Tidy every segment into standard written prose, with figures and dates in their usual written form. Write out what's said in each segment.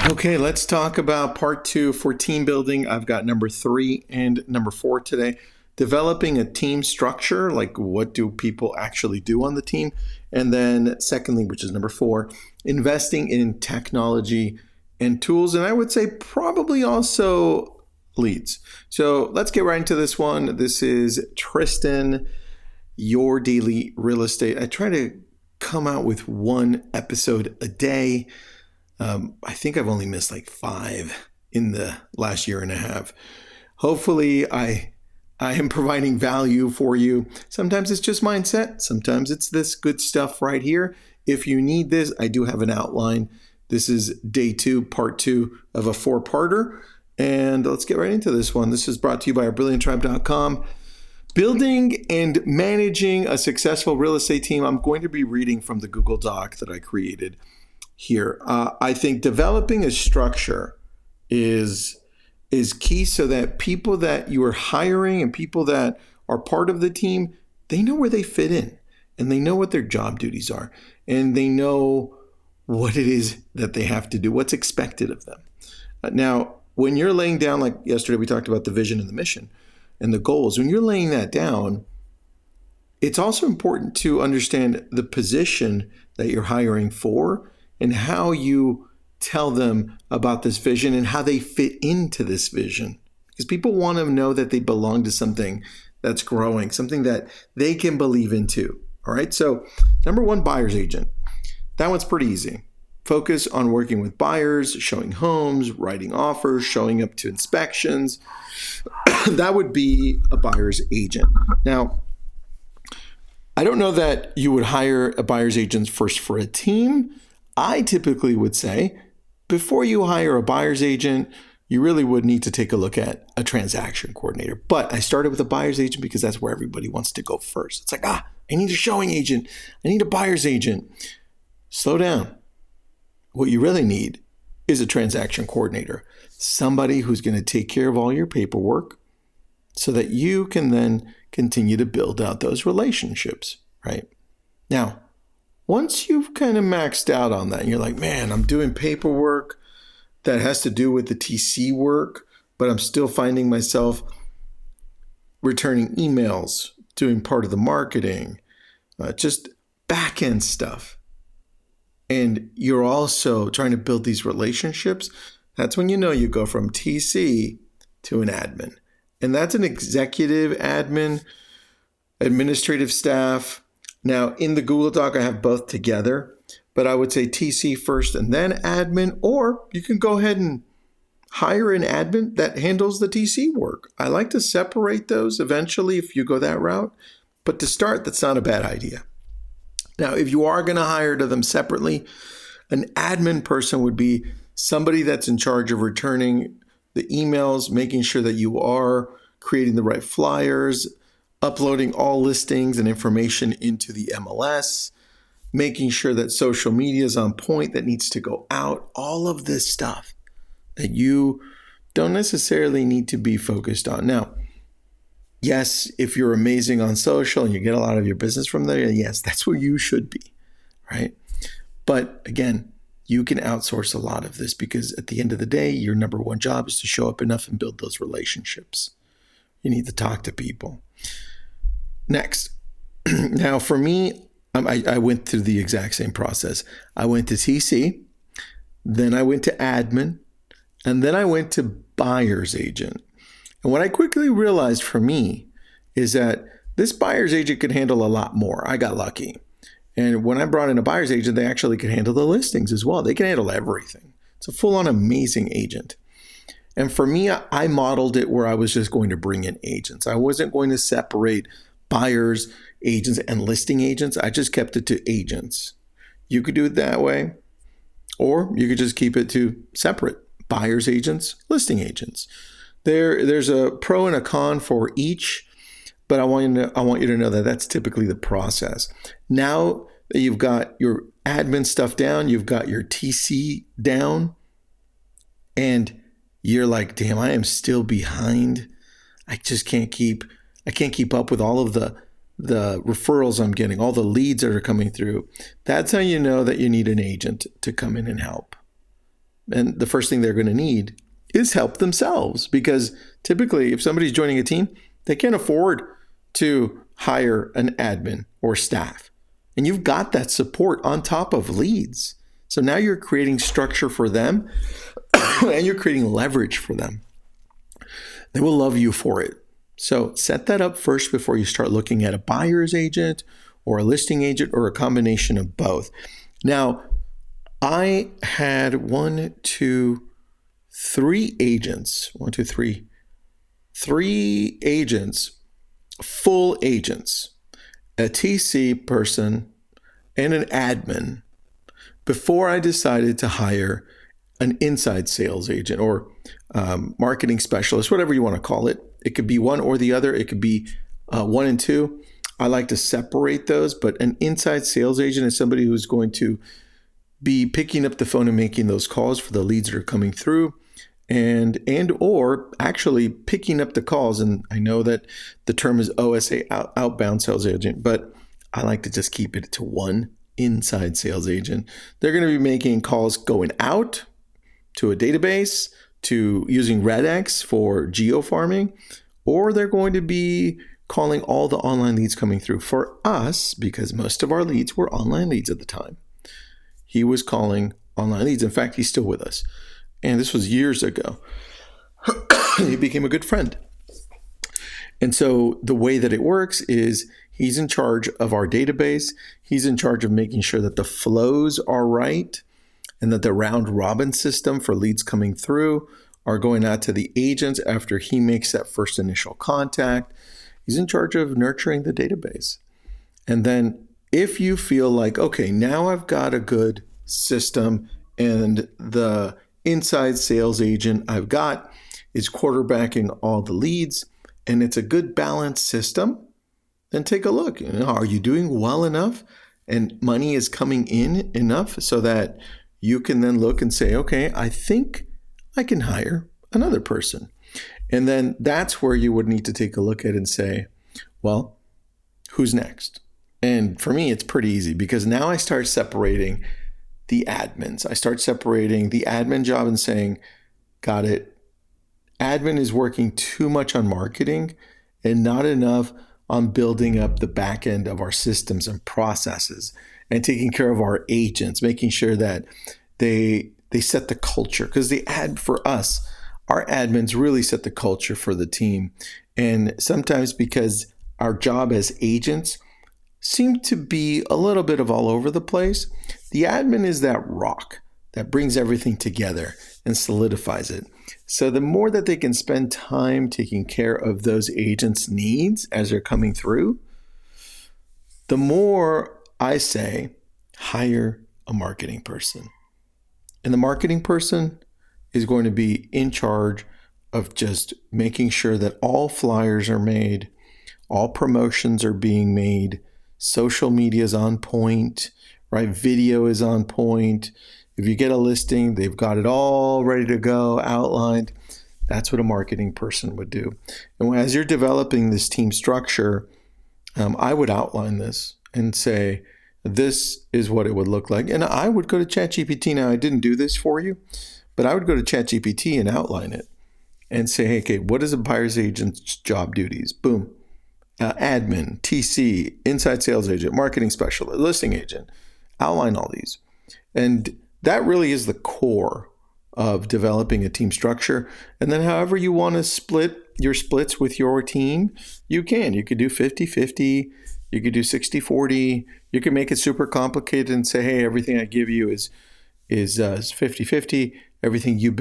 Okay, let's talk about part two for team building. I've got number 3 and number 4 today. Developing a team structure, like what do people actually do on the team? And then, secondly, which is number 4, investing in technology and tools. And I would say probably also leads. So let's get right into this one. This is Tristan, your daily real estate. I try to come out with one episode a day. I think I've only missed like 5 in the last year and a half. Hopefully, I am providing value for you. Sometimes it's just mindset. Sometimes it's this good stuff right here. If you need this, I do have an outline. This is day 2, part 2 of a 4-parter. And let's get right into this one. This is brought to you by ourbrillianttribe.com. Building and managing a successful real estate team. I'm going to be reading from the Google Doc that I created here. I think developing a structure is key so that people that you are hiring and people that are part of the team, they know where they fit in and they know what their job duties are and they know what it is that they have to do, what's expected of them. Now, when you're laying down, like yesterday we talked about the vision and the mission and the goals, when you're laying that down, it's also important to understand the position that you're hiring for and how you tell them about this vision and how they fit into this vision. Because people want to know that they belong to something that's growing, something that they can believe into. All right. So number 1, buyer's agent. That one's pretty easy. Focus on working with buyers, showing homes, writing offers, showing up to inspections. That would be a buyer's agent. Now, I don't know that you would hire a buyer's agent first for a team. I typically would say before you hire a buyer's agent, you really would need to take a look at a transaction coordinator. But I started with a buyer's agent because that's where everybody wants to go first. It's like, I need a showing agent. I need a buyer's agent. Slow down. What you really need is a transaction coordinator, somebody who's going to take care of all your paperwork so that you can then continue to build out those relationships, right? Now, once you've kind of maxed out on that, and you're like, man, I'm doing paperwork that has to do with the TC work, but I'm still finding myself returning emails, doing part of the marketing, just back-end stuff. And you're also trying to build these relationships. That's when you know you go from TC to an admin. And that's an executive admin, administrative staff. Now, in the Google Doc, I have both together, but I would say TC first and then admin, or you can go ahead and hire an admin that handles the TC work. I like to separate those eventually if you go that route, but to start, that's not a bad idea. Now, if you are going to hire them separately, an admin person would be somebody that's in charge of returning the emails, making sure that you are creating the right flyers, uploading all listings and information into the MLS, making sure that social media is on point, that needs to go out, all of this stuff that you don't necessarily need to be focused on. Now, yes, if you're amazing on social and you get a lot of your business from there, yes, that's where you should be, right? But again, you can outsource a lot of this because at the end of the day, your number 1 job is to show up enough and build those relationships. You need to talk to people. Next. Now, for me, I went through the exact same process. I went to TC, then I went to admin, and then I went to buyer's agent. And what I quickly realized for me is that this buyer's agent could handle a lot more. I got lucky. And when I brought in a buyer's agent, they actually could handle the listings as well. They can handle everything. It's a full-on amazing agent. And for me, I modeled it where I was just going to bring in agents. I wasn't going to separate buyers, agents, and listing agents. I just kept it to agents. You could do it that way, or you could just keep it to separate buyers agents, listing agents. There's a pro and a con for each, but I want you to know that that's typically the process. Now that you've got your admin stuff down, you've got your TC down, and you're like, damn, I am still behind. I can't keep up with all of the referrals I'm getting, all the leads that are coming through. That's how you know that you need an agent to come in and help. And the first thing they're going to need is help themselves, because typically if somebody's joining a team, they can't afford to hire an admin or staff. And you've got that support on top of leads. So now you're creating structure for them and you're creating leverage for them. They will love you for it. So set that up first before you start looking at a buyer's agent or a listing agent or a combination of both. Now, I had three agents, full agents, a TC person, and an admin before I decided to hire an inside sales agent or marketing specialist, whatever you want to call it. It could be one or the other. It could be one and two. I like to separate those, but an inside sales agent is somebody who's going to be picking up the phone and making those calls for the leads that are coming through, and or actually picking up the calls. And I know that the term is OSA, outbound sales agent, but I like to just keep it to one inside sales agent. They're going to be making calls going out to a database, to using RedX for geo farming, or they're going to be calling all the online leads coming through. For us, because most of our leads were online leads at the time, he was calling online leads. In fact, he's still with us. And this was years ago. He became a good friend. And so the way that it works is he's in charge of our database. He's in charge of making sure that the flows are right and that the round robin system for leads coming through are going out to the agents after he makes that first initial contact. He's in charge of nurturing the database. And then if you feel like, okay, now I've got a good system and the inside sales agent I've got is quarterbacking all the leads and it's a good balanced system, then take a look. Are you doing well enough and money is coming in enough so that you can then look and say, okay, I think I can hire another person. And then that's where you would need to take a look at and say, well, who's next? And for me, it's pretty easy because now I start separating the admins. I start separating the admin job and saying, got it. Admin is working too much on marketing and not enough on building up the back end of our systems and processes and taking care of our agents, making sure that they set the culture. Because for us, our admins really set the culture for the team. And sometimes because our job as agents seem to be a little bit of all over the place, the admin is that rock that brings everything together and solidifies it. So the more that they can spend time taking care of those agents' needs as they're coming through, the more I say, hire a marketing person. And the marketing person is going to be in charge of just making sure that all flyers are made, all promotions are being made, social media is on point, right? Video is on point. If you get a listing, they've got it all ready to go, outlined. That's what a marketing person would do. And as you're developing this team structure, I would outline this and say, this is what it would look like. And I would go to ChatGPT. Now, I didn't do this for you, but I would go to ChatGPT and outline it and say, hey, okay, what is a buyer's agent's job duties? Boom. Admin, TC, inside sales agent, marketing specialist, listing agent. Outline all these. And that really is the core of developing a team structure. And then however you want to split your splits with your team, you can. You could do 50-50. You could do 60-40. You can make it super complicated and say, hey, everything I give you is 50-50. Everything you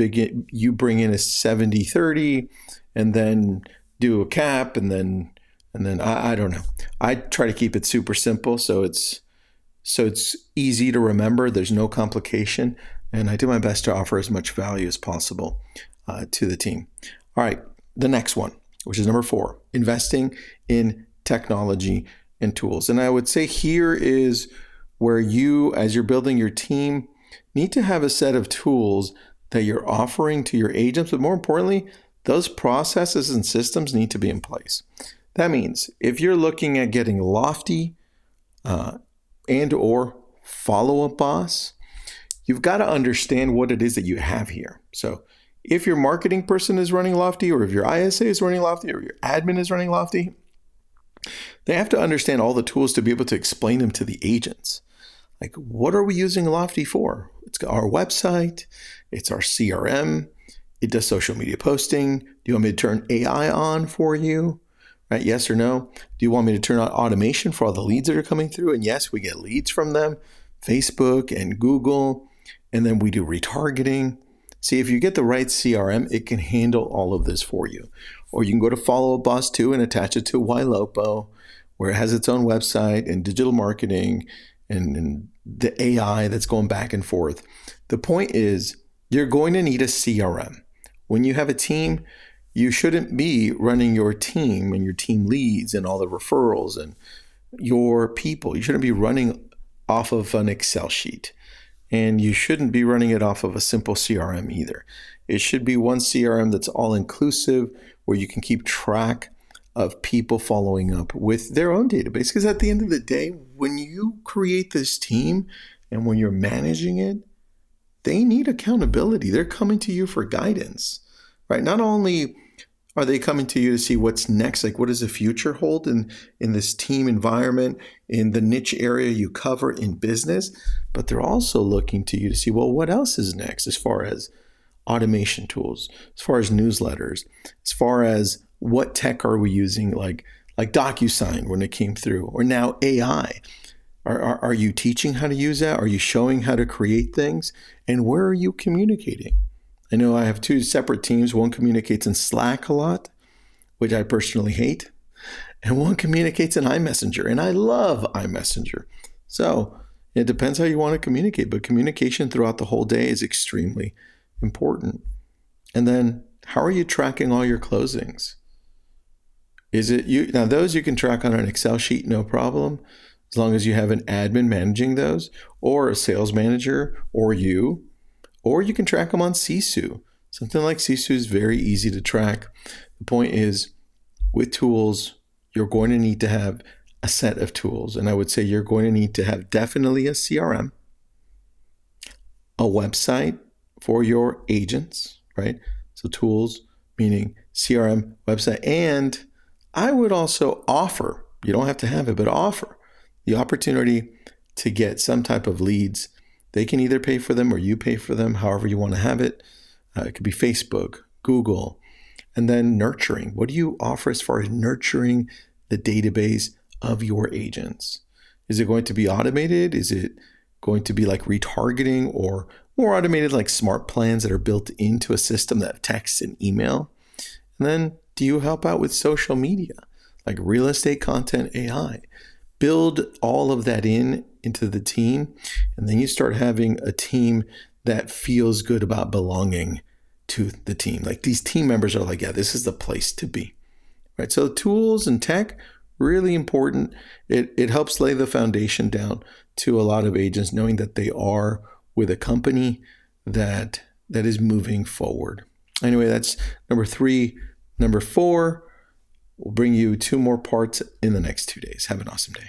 bring in is 70-30. And then do a cap and then I don't know. I try to keep it super simple so it's easy to remember. There's no complication. And I do my best to offer as much value as possible to the team. All right, the next one, which is number 4, investing in technology and tools. And I would say here is where you, as you're building your team, need to have a set of tools that you're offering to your agents. But more importantly, those processes and systems need to be in place. That means if you're looking at getting Lofty and or Follow Up Boss, you've got to understand what it is that you have here. So if your marketing person is running Lofty, or if your ISA is running Lofty, or your admin is running Lofty, they have to understand all the tools to be able to explain them to the agents. Like, what are we using Lofty for? It's our website, it's our CRM, it does social media posting. Do you want me to turn AI on for you? Right? Yes or no? Do you want me to turn on automation for all the leads that are coming through? And yes, we get leads from them, Facebook and Google, and then we do retargeting. See, if you get the right CRM, it can handle all of this for you. Or you can go to Follow Up Boss 2 and attach it to Ylopo, where it has its own website and digital marketing and the AI that's going back and forth. The point is, you're going to need a CRM. When you have a team, you shouldn't be running your team and your team leads and all the referrals and your people. You shouldn't be running off of an Excel sheet. And you shouldn't be running it off of a simple CRM either. It should be one CRM that's all inclusive, where you can keep track of people following up with their own database. Because at the end of the day, when you create this team and when you're managing it, they need accountability. They're coming to you for guidance, right? Not only are they coming to you to see what's next, like what does the future hold in this team environment, in the niche area you cover in business, but they're also looking to you to see, well, what else is next as far as automation tools, as far as newsletters, as far as what tech are we using, like DocuSign when it came through, or now AI. Are you teaching how to use that? Are you showing how to create things? And where are you communicating? I know I have two separate teams. One communicates in Slack a lot, which I personally hate, and one communicates in iMessenger, and I love iMessenger. So it depends how you want to communicate, but communication throughout the whole day is extremely important. And then how are you tracking all your closings? Is it you? Now those you can track on an Excel sheet, no problem, as long as you have an admin managing those, or a sales manager, or you can track them on Sisu. Something like Sisu is very easy to track. The point is, with tools, you're going to need to have a set of tools. And I would say you're going to need to have definitely a CRM, a website for your agents, right? So tools, meaning CRM, website, and I would also offer, you don't have to have it, but offer the opportunity to get some type of leads. They can either pay for them or you pay for them, however you want to have it. It could be Facebook, Google, and then nurturing. What do you offer as far as nurturing the database of your agents? Is it going to be automated? Is it going to be like retargeting, or more automated like smart plans that are built into a system that text and email? And then do you help out with social media, like real estate content AI? Build all of that into the team, and then you start having a team that feels good about belonging to the team. Like these team members are like, yeah, this is the place to be, right? So tools and tech, really important. It helps lay the foundation down to a lot of agents, knowing that they are with a company that is moving forward. Anyway, that's number 3. Number 4, we'll bring you 2 more parts in the next 2 days. Have an awesome day.